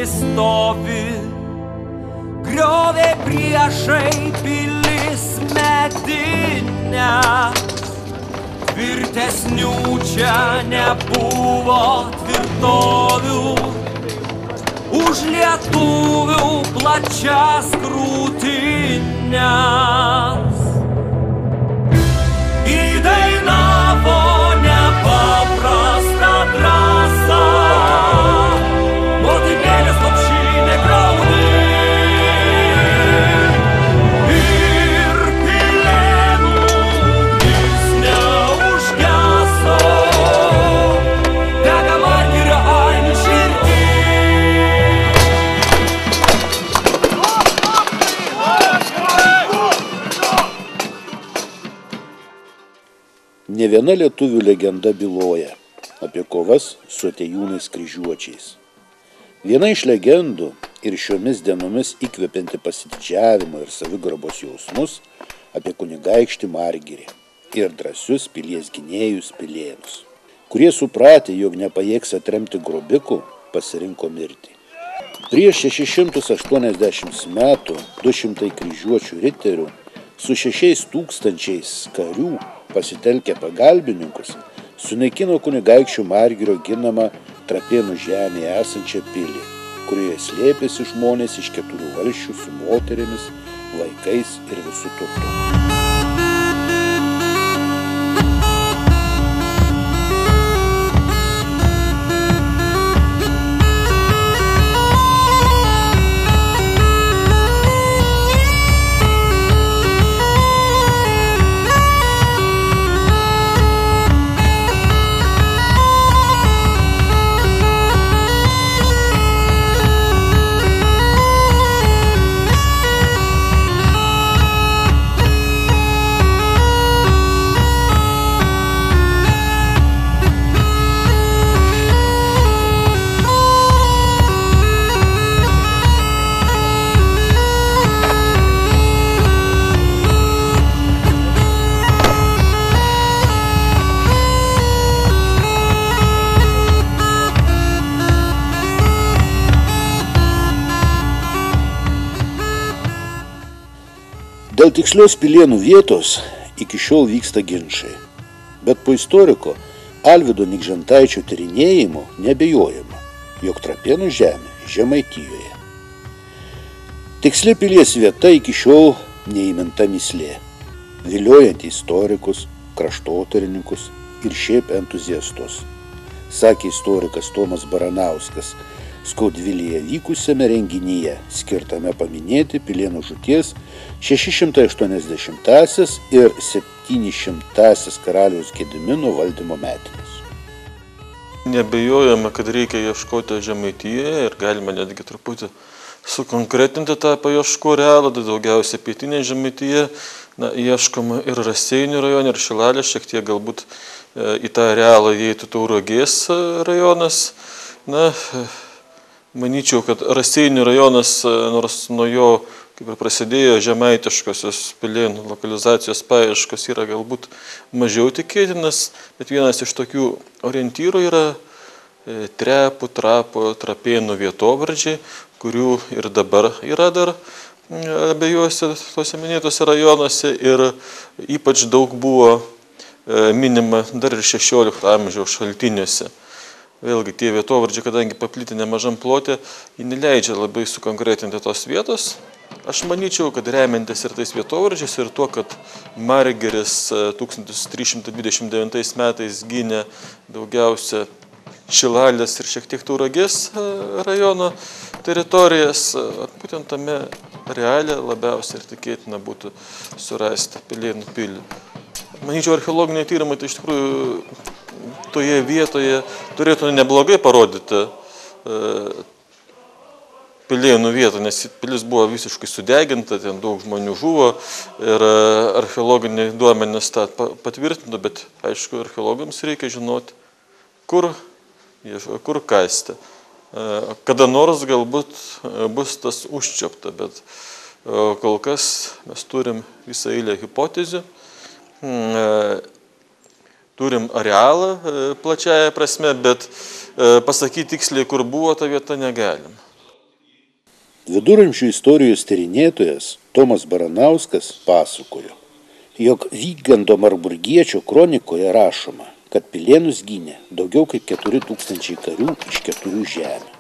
Stovi, griovė priešai pilis medinę, tvirtesnių čia nebuvo tvirtovių, už lietuvių plačias krūtinės. Įdainavo nepaprastą drąsą, motinėlės lopšinė graudi. Ir Pilėnų ugnis neužgeso, dega Margirio ainių širdį. Ne viena lietuvių legenda byloja apie kovas su atėjūnais kryžiuočiais. Viena iš legendų ir šiomis dienomis įkvepianti pasididžiavimo ir savigarbos jausmus apie kunigaikštį Margirį ir drąsius pilies gynėjus Pilėnus, kurie supratę, jog nepajėgs atremti grobikų, pasirinko mirtį. Prieš 680 metų 200 kryžiuočių riterių su 6000 karių pasitelkę pagalbininkus sunaikino kunigaikščio Margirio ginamą Trapėnų žemėje esančią pilį, kurioje slėpėsi žmonės iš 4 valsčių su moterimis, vaikais ir visų turtu. Dėl tikslios Pilėnų vietos iki šiol vyksta ginčai, bet po istoriko Alvydo Nikžentaičio tyrinėjimo neabejojama, jog Trapėnų žemė Žemaitijoje. Tiksli pilies vieta iki šiol neįminta mįslė, viliojanti istorikus, kraštotyrininkus ir šiaip entuziastus, sakė istorikas Tomas Baranauskas Skaudvilyje vykusiame renginyje, skirtame paminėti Pilėnų žūties 680-asias ir 700-asias karaliaus Gedimino valdymo metines. Neabejojama, kad reikia ieškoti Žemaitijoje ir galima netgi truputį sukonkretinti tą paieškų realą, tai daugiausiai pietinė Žemaitija, ieškoma ir Raseinių rajone, ir Šilalės, šiek tiek galbūt į tą realą įeitų Tauragės rajonas. Manyčiau, kad Raseinių rajonas, nors nuo jo kaip ir prasidėjo žemaitiškosios Pilėnų lokalizacijos paieškos, yra galbūt mažiau tikėtinas, bet vienas iš tokių orientyrų yra Trepų, Trapo, Trapėnų vietovardžiai, kurių ir dabar yra dar abiejuose tuose minėtose rajonuose ir ypač daug buvo minima dar ir 16 amžiaus šaltiniuose. Vėlgi, tie vietovardžiai, kadangi paplitę nemažam plote, jie neleidžia labai sukonkretinti tos vietos. Aš manyčiau, kad remiantis ir tais vietovardžiais ir tuo, kad Margiris 1329 metais gynė daugiausia Šilalės ir šiek tiek Tauragės rajono teritorijas, būtent tame realiai labiausiai ir tikėtina būtų surasti Pilėnų pilį. Manyčiau, archeologiniai tyrimai tai iš tikrųjų toje vietoje turėtų neblogai parodyti Pilėnų vietą, nes pilis buvo visiškai sudeginta, ten daug žmonių žuvo ir archeologiniai duomenys tą patvirtino, bet aišku, archeologams reikia žinoti, kur kasti. Kada nors galbūt bus tas užčiopta, bet kol kas mes turim visą eilę hipotezių, turim arealą plačiaja prasme, bet pasakyti tiksliai, kur buvo ta vieta, negalim. Viduramžių istorijos tyrinėtojas Tomas Baranauskas pasakojo, jog Vygando Marburgiečio kronikoje rašoma, kad Pilėnus gynė daugiau kaip 4000 karių iš 4 žemių.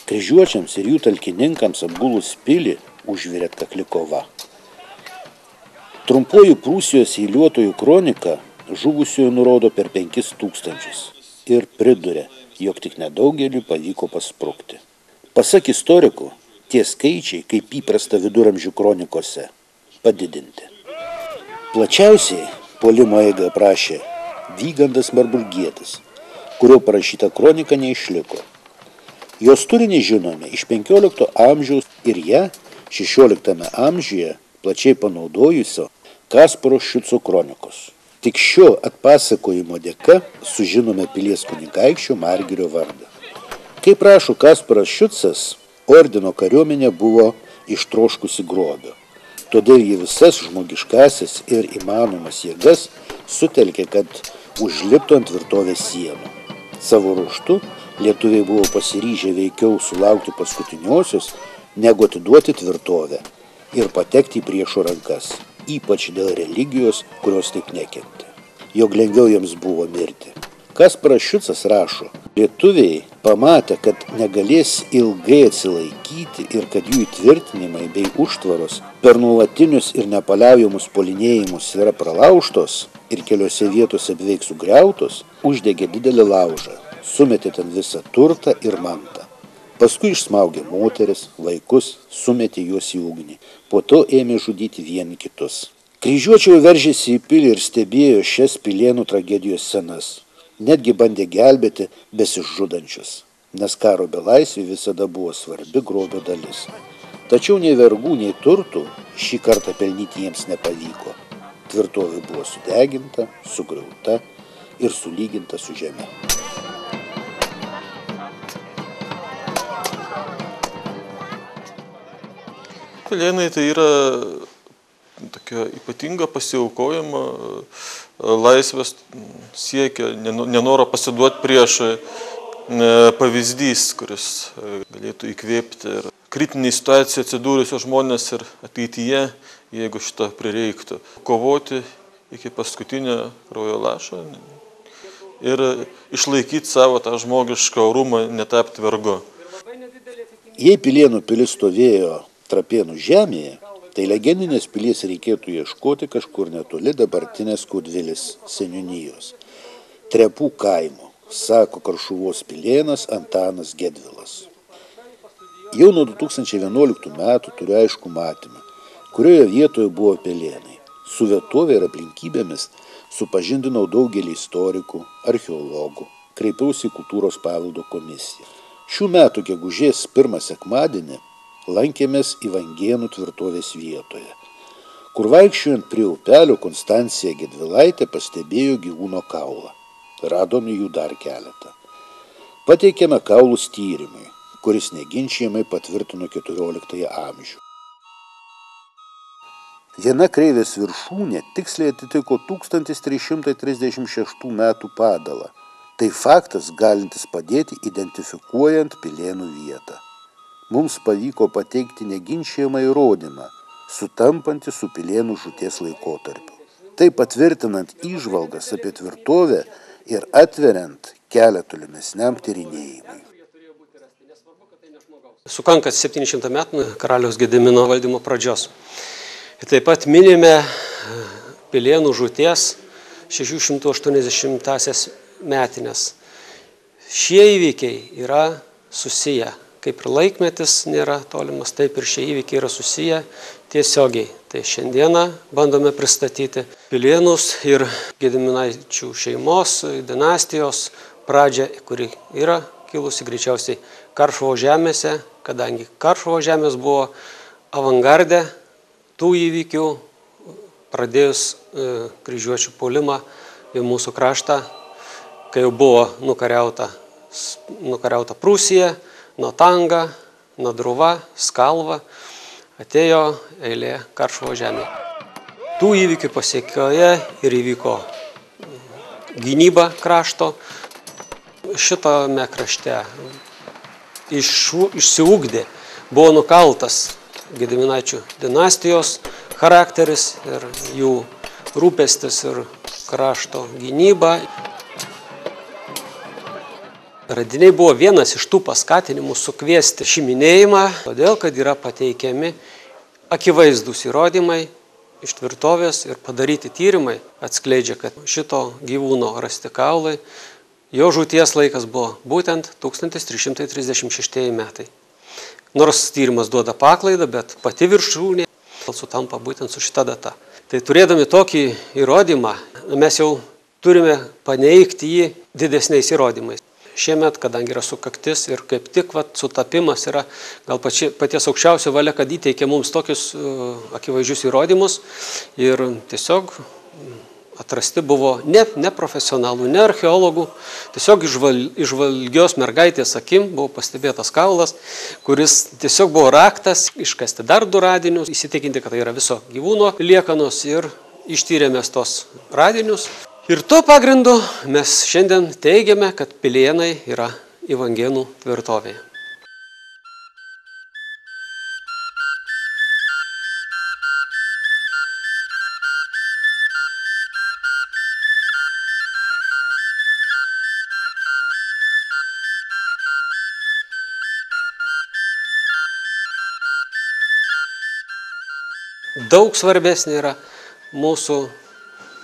Kryžiuočiams ir jų talkininkams apgulus pilį užvirė atkakli kova. Trumpuoju Prūsijos eiliuotojų kronika žuvusiųjų nurodo per 5000 ir priduria, jog tik nedaugeliui pavyko pasprukti. Pasak istorikų, tie skaičiai, kaip įprasta viduramžių kronikose, padidinti. Plačiausiai puolimo eigą aprašė Vygandas Marburgietis, kurio parašyta kronika neišliko. Jos turinį žinome iš 15 amžiaus ir ją 16 amžiuje plačiai panaudojusio Kasparo Šiuco kronikos. Tik šio atpasakojimo dėka sužinome pilies kunigaikščio Margirio vardą. Kaip rašo Kasparas Šiucas, ordino kariuomenė buvo ištroškusi grobio. Todėl jie visas žmogiškasias ir įmanomas jėgas sutelkė, kad užliptų ant tvirtovės sienų. Savo ruožtu lietuviai buvo pasiryžę veikiau sulaukti paskutiniosios, negu atiduoti tvirtovę ir patekti į priešo rankas, ypač dėl religijos, kurios taip nekentė. Jog lengviau jiems buvo mirti. Kasparas Šiucas rašo, lietuviai pamatė, kad negalės ilgai atsilaikyti ir kad jų įtvirtinimai bei užtvaros per nuolatinius ir nepaliaujamus puolinėjimus yra pralaužtos ir keliose vietose beveik sugriautos, uždegė didelį laužą, sumetė ten visą turtą ir mantą. Paskui išsmaugė moteris, vaikus, sumetė juos į ugnį, po to ėmė žudyti vieni kitus. Kryžiuočiai veržėsi į pilį ir stebėjo šias Pilėnų tragedijos scenas. Netgi bandė gelbėti besižudančius, nes karo belaisvė visada buvo svarbi grobio dalis. Tačiau nei vergų, nei turtų šį kartą pelnyti jiems nepavyko. Tvirtovė buvo sudeginta, sugriauta ir sulyginta su žeme. Pilėnai tai yra tokia ypatinga pasiaukojama laisvės siekia, nenoro pasiduoti priešui pavyzdys, kuris galėtų įkvėpti ir kritinį situaciją atsidūrusios žmonės ir ateityje, jeigu šito prireiktų, kovoti iki paskutinio kraujo lašo ir išlaikyti savo tą žmogišką orumą, netapti vergu. Jei Pilėnų pilis stovėjo Trapėnų žemėje, tai legendinės pilies reikėtų ieškoti kažkur netoli dabartinės Kudvilis seniūnijos. Trepų kaimo, sako Karšuvos pilėnas Antanas Gedvilas. Jau nuo 2011 metų turiu aišku matymą, kurioje vietoje buvo Pilėnai. Su vietovė ir aplinkybėmis supažindinau daugelį istorikų, archeologų, kreipiausi į kultūros paveldo komisiją. Šių metų gegužės 1 sekmadienį lankėmės Ivangėnų tvirtovės vietoje, kur vaikščiojant prie upelio Konstancija Gedvilaitė pastebėjo gyvūno kaulą. Radome jų dar keletą. Pateikėme kaulus tyrimui, kuris neginčijamai patvirtino 14 amžių. Viena kreivės viršūnė tiksliai atitiko 1336 metų padalą. Tai faktas galintis padėti identifikuojant Pilėnų vietą. Mums pavyko pateikti neginčijamą įrodymą, sutampantį su Pilėnų žūties laikotarpiu. Tai patvirtinant įžvalgas apie tvirtovę ir atveriant kelią tolimesniam tyrinėjimui. Sukanka 700 metų karaliaus Gedimino valdymo pradžios. Taip pat minime Pilėnų žūties 680-asias metinės. Šie įvykiai yra susiję. Kaip ir laikmetis nėra tolimas, taip ir šie įvykiai yra susiję tiesiogiai. Tai šiandieną bandome pristatyti Pilėnus ir Gediminaičių šeimos, dinastijos pradžią, kuri yra kilusi greičiausiai Karšuvo žemėse, kadangi Karšuvo žemės buvo avangardė tų įvykių, pradėjus kryžiuočių puolimą į mūsų kraštą, kai jau buvo nukariauta Prūsija, Natanga, Nadruva, Skalva, atėjo eilė Karšuvo žemė. Tų įvykių pasiekoje ir įvyko gynyba krašto. Šitame krašte išsiugdė, buvo nukaltas Gediminaičių dinastijos charakteris ir jų rūpestis ir krašto gynyba. Radiniai buvo vienas iš tų paskatinimų sukviesti šį minėjimą, todėl kad yra pateikiami akivaizdūs įrodymai iš tvirtovės ir padaryti tyrimai atskleidžia, kad šito gyvūno rasti kaulai, jo žūties laikas buvo būtent 1336 metai. Nors tyrimas duoda paklaidą, bet pati viršūnė sutampa būtent su šita data. Tai turėdami tokį įrodymą, mes jau turime paneigti jį didesniais įrodymais. Šiemet, kadangi yra sukaktis ir kaip tik sutapimas yra gal paties aukščiausio valia, kad įteikia mums tokius akivaizdžius įrodymus ir tiesiog atrasti buvo ne profesionalų, ne archeologų, tiesiog išvalgios mergaitės akim buvo pastebėtas kaulas, kuris tiesiog buvo raktas iškasti dar 2 radinius, įsitikinti, kad tai yra viso gyvūno liekanos ir ištyrėme tos radinius. Ir tuo pagrindu mes šiandien teigiame, kad Pilėnai yra Ivangėnų tvirtovėje. Daug svarbesnė yra mūsų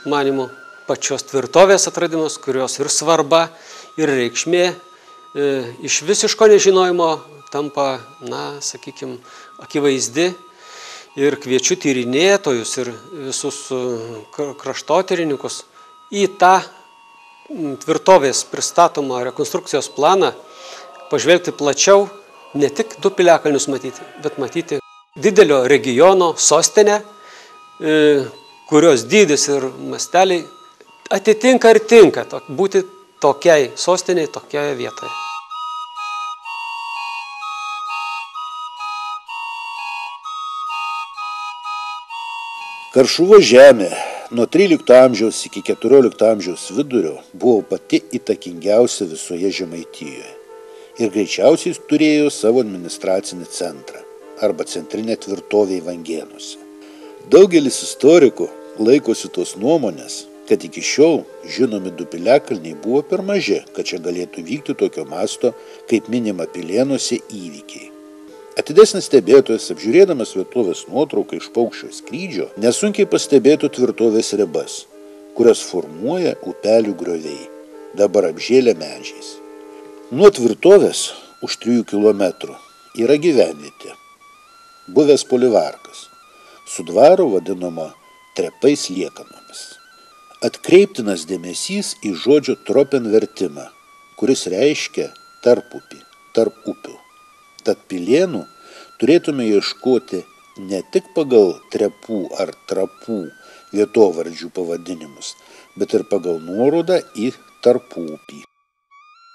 manimų pačios tvirtovės atradimas, kurios ir svarba, ir reikšmė iš visiško nežinojimo tampa, sakykime, akivaizdi. Ir kviečiu tyrinėtojus ir visus kraštotyrininkus į tą tvirtovės pristatomą rekonstrukcijos planą pažvelgti plačiau, ne tik 2 piliakalnius matyti, bet matyti didelio regiono sostinę, kurios dydis ir masteliai atitinka ir tinka būti tokiai sostiniai, tokioje vietoje. Karšuvo žemė nuo 13 amžiaus iki 14 amžiaus vidurio buvo pati įtakingiausia visoje Žemaitijoje ir greičiausiai turėjo savo administracinį centrą arba centrinę tvirtovę Ivangėnuose. Daugelis istorikų laikosi tos nuomonės, kad iki šiol žinomi 2 piliakalniai buvo per maži, kad čia galėtų vykti tokio masto, kaip minima Pilėnuose įvykiai. Atidesnis stebėtojas, apžiūrėdamas vietovės nuotrauką iš paukščio skrydžio, nesunkiai pastebėtų tvirtovės ribas, kurias formuoja upelių grioviai, dabar apžėlę medžiais. Nuo tvirtovės už 3 kilometrų yra gyvenvietė, buvęs polivarkas, su dvaru vadinama trepais liekanomis. Atkreiptinas dėmesys į žodžio tropen vertimą, kuris reiškia tarpupį, tarp upių. Tad Pilėnų turėtume ieškoti ne tik pagal trepų ar trapų vietovardžių pavadinimus, bet ir pagal nuorodą į tarpupį.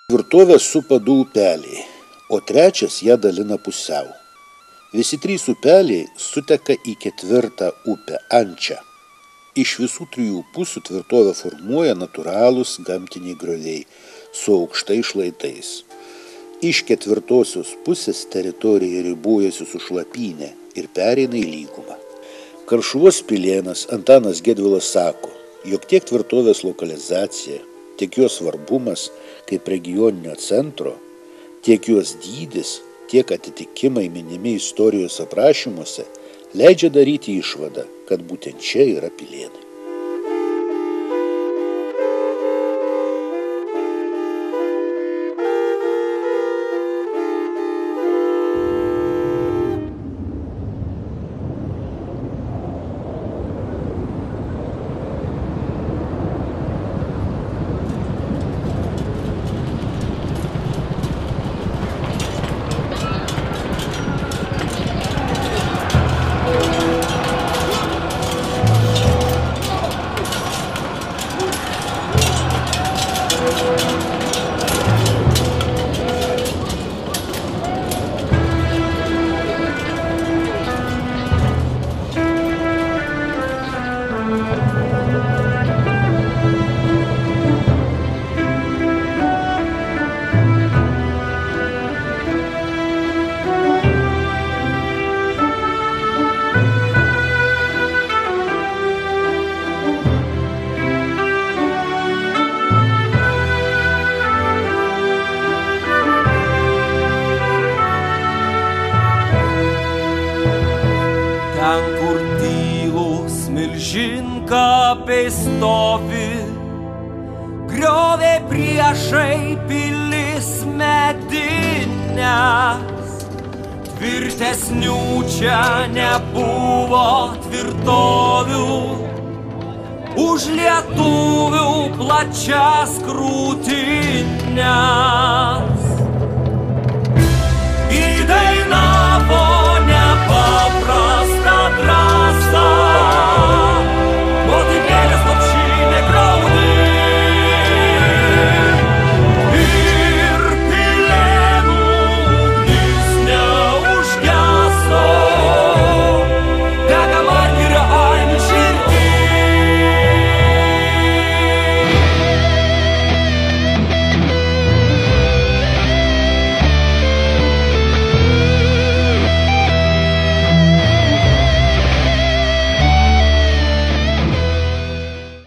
Tvirtovę supa 2 upeliai, o 3 ją dalina pusiau. Visi 3 upeliai suteka į 4 upę Ančią. Iš visų 3 pusių tvirtovę formuoja natūralūs gamtiniai grioviai su aukštais šlaitais. Iš 4 pusės teritorija ribojasi su šlapyne ir pereina į lygumą. Karšuvos pilėnas Antanas Gedvilas sako, jog tiek tvirtovės lokalizacija, tiek jos svarbumas kaip regioninio centro, tiek jos dydis, tiek atitikimai minimi istorijos aprašymuose leidžia daryti išvadą, kad būtent čia yra Pilėnai. lapiai stovi, griovė priešai pilis medinės. Tvirtesnių čia nebuvo tvirtovių, už lietuvių plačias krūtinės. Į dainą